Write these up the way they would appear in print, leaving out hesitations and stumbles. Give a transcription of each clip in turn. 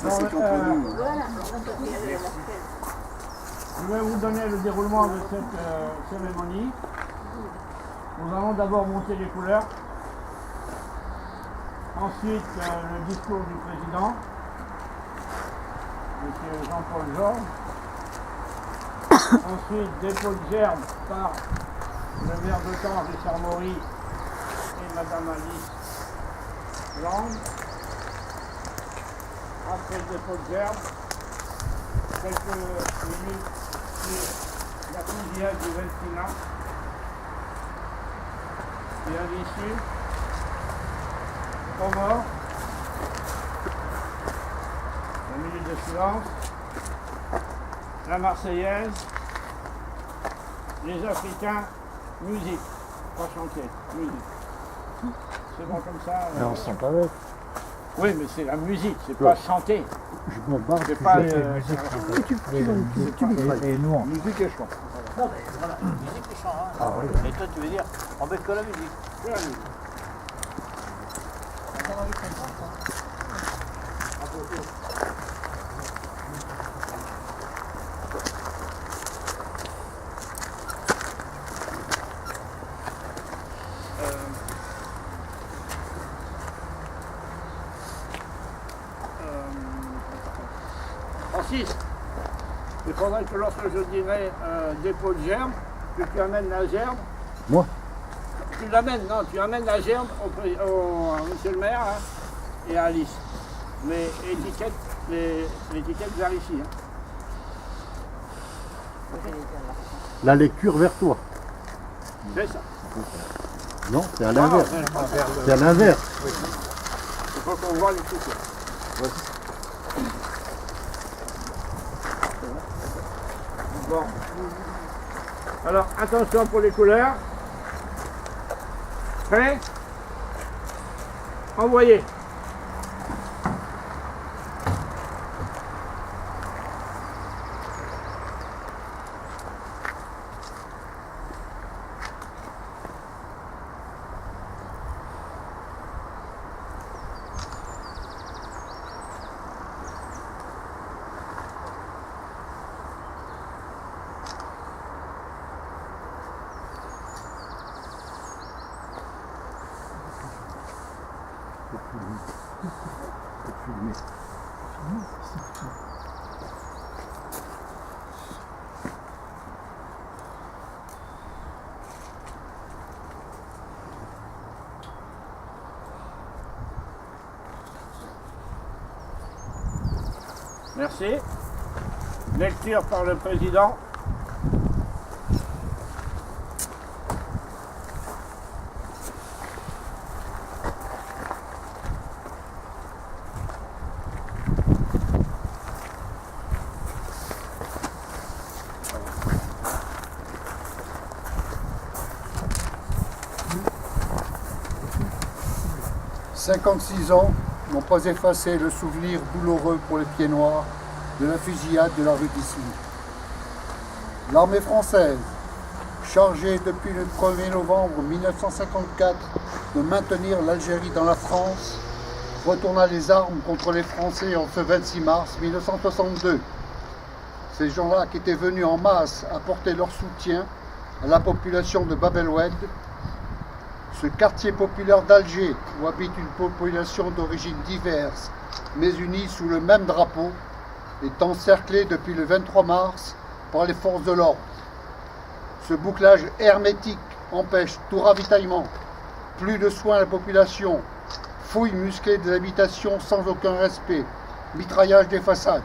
Je vais vous donner le déroulement de cette cérémonie. Nous allons d'abord monter les couleurs. Ensuite, le discours du président, M. Jean-Paul Georges. Ensuite, dépôt de gerbe par le maire de Caen, Richard Maury, et Madame Alice Lang. Après le dépôt de gerbe, quelques minutes sur la fusillade du 26 mars. Et à l'issue, aux morts, la minute de silence, la Marseillaise, les Africains, musique, pas chanter, musique. C'est bon comme ça. Mais on sent pas avec. Oui, mais c'est la musique, c'est pas chanter. Je me bats. C'est pas musique. Et nous, musique et chant. Non, mais voilà, musique et chant. Hein. Ah, oui. Et toi, tu veux dire, on met que la musique. Que la musique. Francis, il faudrait que lorsque je dirai dépôt de gerbe, que tu amènes la gerbe. Moi? Tu l'amènes, non, tu amènes la gerbe au monsieur le maire hein, et à Alice. Mais l'étiquette vers ici. Hein. La lecture vers toi. C'est ça. Non, c'est à l'inverse. C'est à l'inverse. Il faut qu'on voit l'étiquette. Bon. Alors, attention pour les couleurs. Prêt? Envoyez. Merci. Lecture par le président. « 56 ans n'ont pas effacé le souvenir douloureux pour les pieds noirs de la fusillade de la rue d'Issy. L'armée française, chargée depuis le 1er novembre 1954 de maintenir l'Algérie dans la France, retourna les armes contre les Français en ce 26 mars 1962. Ces gens-là qui étaient venus en masse apporter leur soutien à la population de Bab el-Oued, ce quartier populaire d'Alger, où habite une population d'origines diverses, mais unie sous le même drapeau, est encerclé depuis le 23 mars par les forces de l'ordre. Ce bouclage hermétique empêche tout ravitaillement, plus de soins à la population, fouilles musclées des habitations sans aucun respect, mitraillage des façades.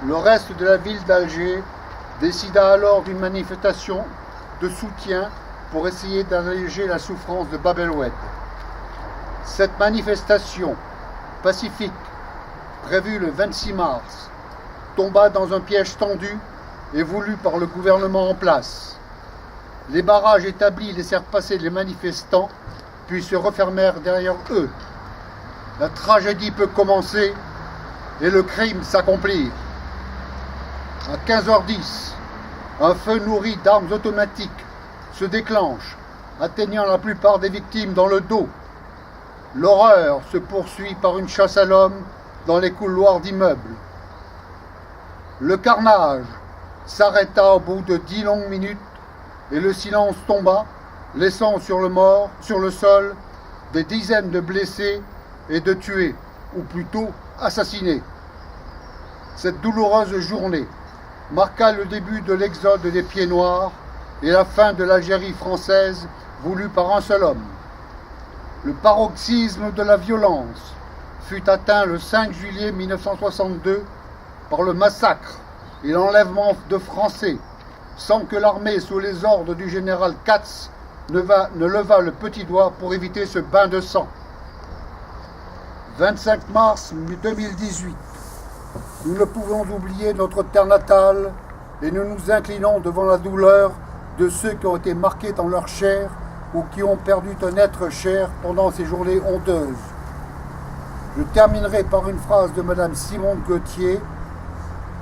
Le reste de la ville d'Alger décida alors d'une manifestation de soutien pour essayer d'alléger la souffrance de Bab el-Oued. Cette manifestation pacifique, prévue le 26 mars, tomba dans un piège tendu et voulu par le gouvernement en place. Les barrages établis laissèrent passer les manifestants, puis se refermèrent derrière eux. La tragédie peut commencer et le crime s'accomplir. À 15h10, un feu nourri d'armes automatiques se déclenche, atteignant la plupart des victimes dans le dos. L'horreur se poursuit par une chasse à l'homme dans les couloirs d'immeubles. Le carnage s'arrêta au bout de 10 longues minutes et le silence tomba, laissant sur le sol, des dizaines de blessés et de tués, ou plutôt assassinés. Cette douloureuse journée marqua le début de l'exode des Pieds Noirs et la fin de l'Algérie française voulue par un seul homme. Le paroxysme de la violence fut atteint le 5 juillet 1962 par le massacre et l'enlèvement de Français, sans que l'armée, sous les ordres du général Katz, ne leva le petit doigt pour éviter ce bain de sang. 25 mars 2018, nous ne pouvons oublier notre terre natale et nous nous inclinons devant la douleur de ceux qui ont été marqués dans leur chair ou qui ont perdu un être cher pendant ces journées honteuses. Je terminerai par une phrase de Madame Simone Gauthier.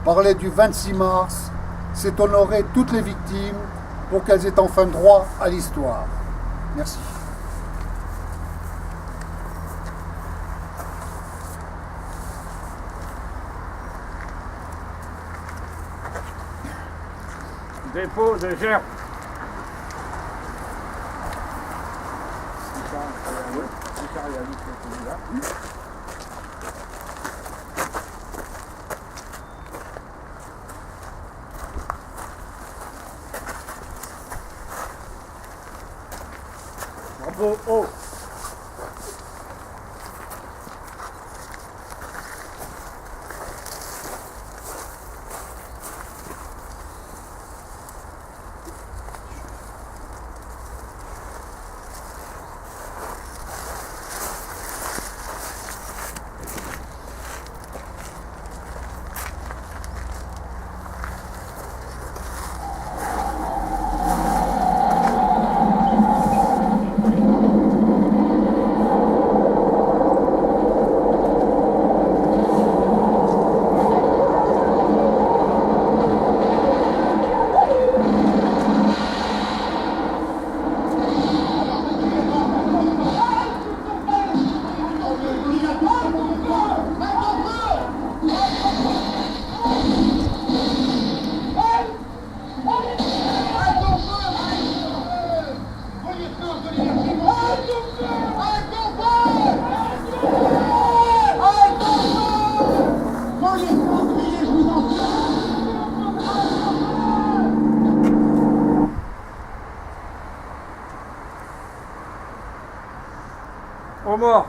Parler du 26 mars, c'est honorer toutes les victimes pour qu'elles aient enfin droit à l'histoire. Merci. Dépôt de gerbe. Bravo, oh. Au mort.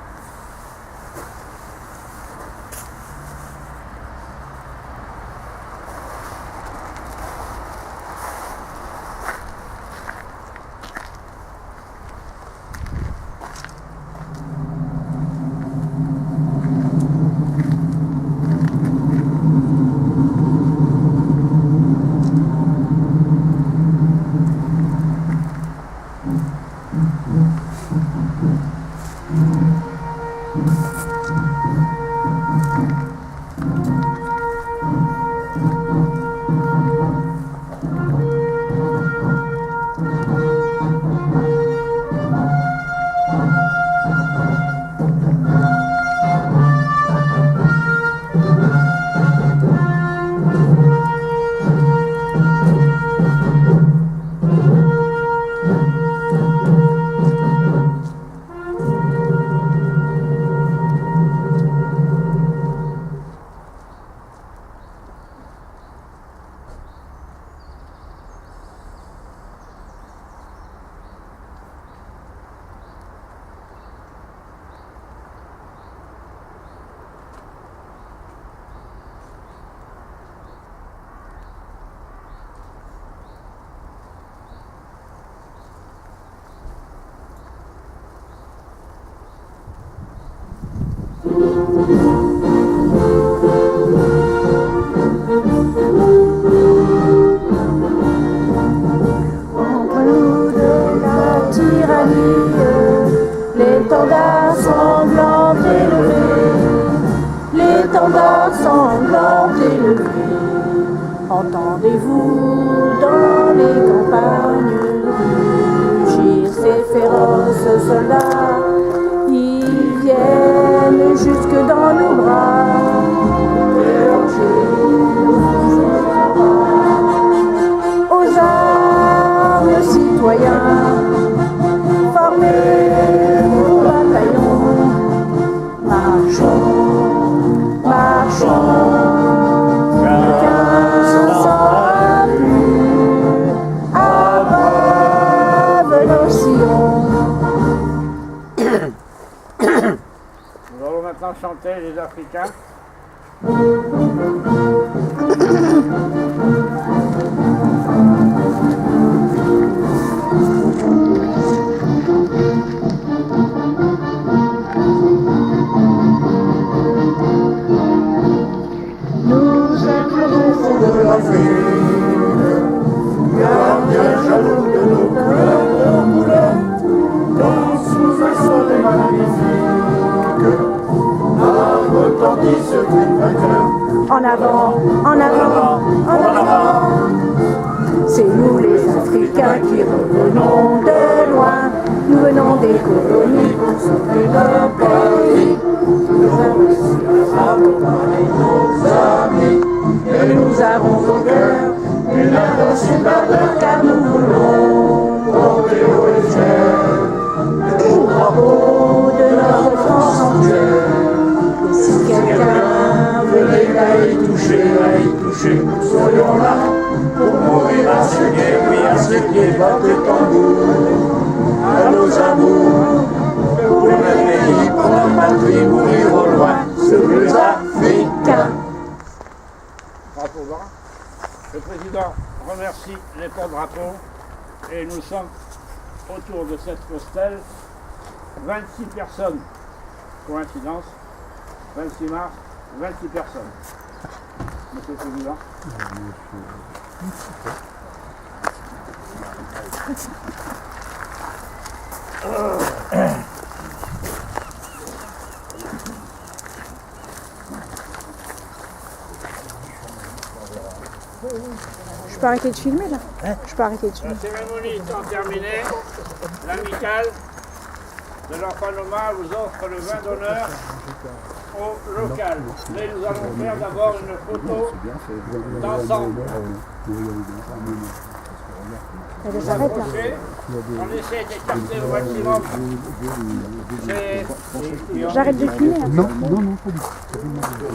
Entre nous de la tyrannie, l'étendard sanglant élevé, l'étendard sanglant élevé. Entendez-vous dans les campagnes rugir ces féroces soldats? Ils Nous allons maintenant chanter les Africains. Nous sommes de l'Afrique, Gardien jaloux de nos couleurs, dans sous un soleil magnifique, a retenti ce cri vainqueur. en avant, en avant, en avant. C'est nous les Africains qui revenons de loin. Nous venons des colonies pour sauver notre pays. Nous avons réussi à accompagner nos amis. Et nous avons au cœur une invincible ardeur, car nous voulons porter haut et fier le drapeau de notre France entière. Et si quelqu'un venait à y toucher, nous serions là pour mourir à ceux qui, oui, à ceux qui battent le tambour, à nos amours, pour le pays, pour notre patrie, mourir au loin, ce bleu africain. Drapeau bas. Le président remercie les porte-drapeaux et nous sommes autour de cette stèle 26 personnes. Coïncidence, 26 mars, 26 personnes. Monsieur le Président. Je peux arrêter de filmer là? Je peux arrêter de filmer. La cérémonie étant terminée, l'amicale de l'enfant Noma vous offre le vin d'honneur au local. Mais nous allons faire d'abord une photo d'ensemble. Elle s'arrête là. On essaie d'écarter au maximum. J'arrête de filmer. Hein. Non, pas du tout.